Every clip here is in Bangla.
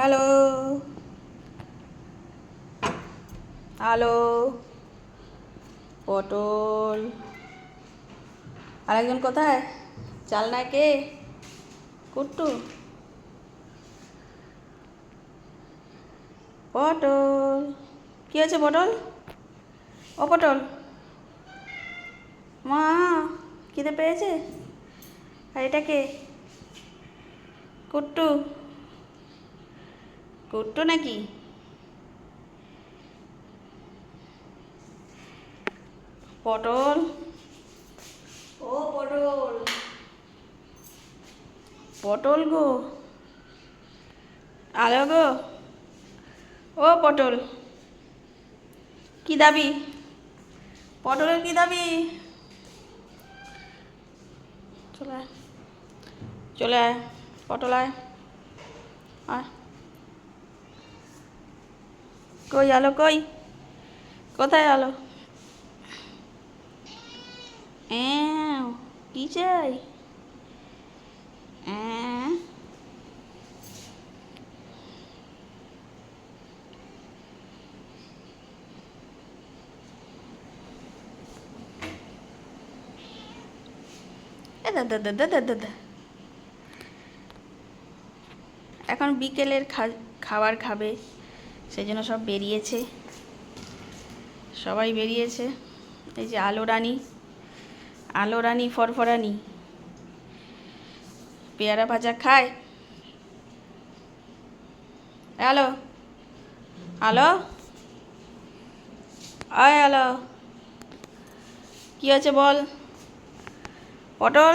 Hello, hello. পটল। আরেকজন কোথায়? চালনায় কে? কুট্টু। পটল। কি হয়েছে পটল? ও পটল, মা খিদে পেয়েছে? আর এটা কে? কুট্টু। কুট্টু নাকি? পটল। ও পটল, পটল গো, আলো গো। ও পটল, কি দাবি? পটলের কি দাবি? চলে আয়, চলে আয় পটল, আয় আয়। কই আলো, কই? কোথায় আলো? কি চাই? দাদা দাদা দাদা দাদা, এখন বিকেলের খাবার খাবে, সেই জন্য সব বেরিয়েছে, সবাই বেরিয়েছে। এই যে আলো রানী, আলো রানী ফরফরানি পেয়ারা ভাজা খায়। হ্যালো, হ্যালো, আয় হ্যালো, কি আছে বল? পটল,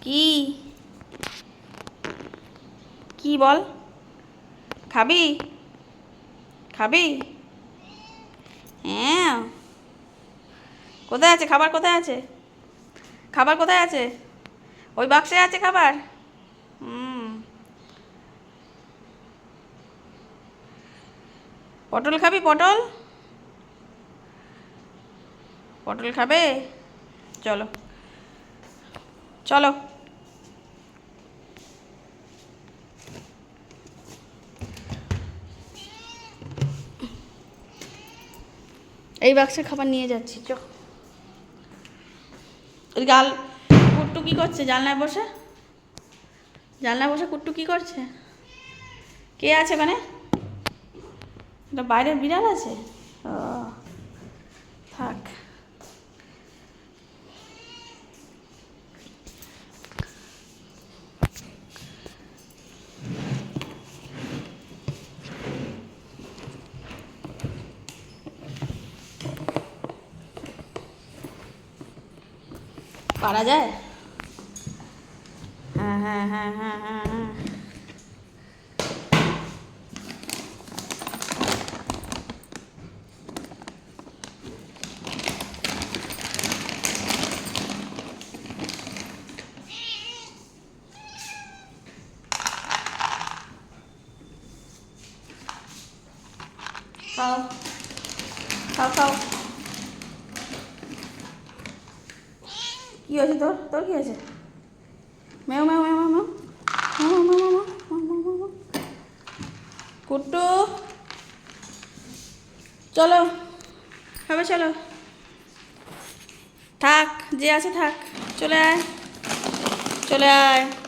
কি কি বল? খাবি? খাবি? হ্যাঁ, কোথায় আছে খাবার? কোথায় আছে খাবার? কোথায় আছে? ওই বাক্সে আছে খাবার। পটল খাবি? পটল, পটল খাবে? চলো চলো। এই বাক্সে খাবার নিয়ে যাচ্ছি, চ। ওই গাল কুট্টু কি করছে জানলায় বসে? জানলায় বসে কুট্টু কি করছে? কে আছে ওখানে? এটা বাইরের বিড়াল আছে? ও, থাক। পারা যায়? হ্যাঁ হ্যাঁ হ্যাঁ হ্যাঁ হ্যাঁ হ্যাঁ। খাও খাও খাও। কি হয়েছে তোর? তোর কি হয়েছে? মেও মেও মেও মেও মেও মেও মেও মেও মেও মেও মেও মেও। কুট্টু, চলো খাবে, চলো। থাক, যে আছে থাক, চলে আয়, চলে আয়।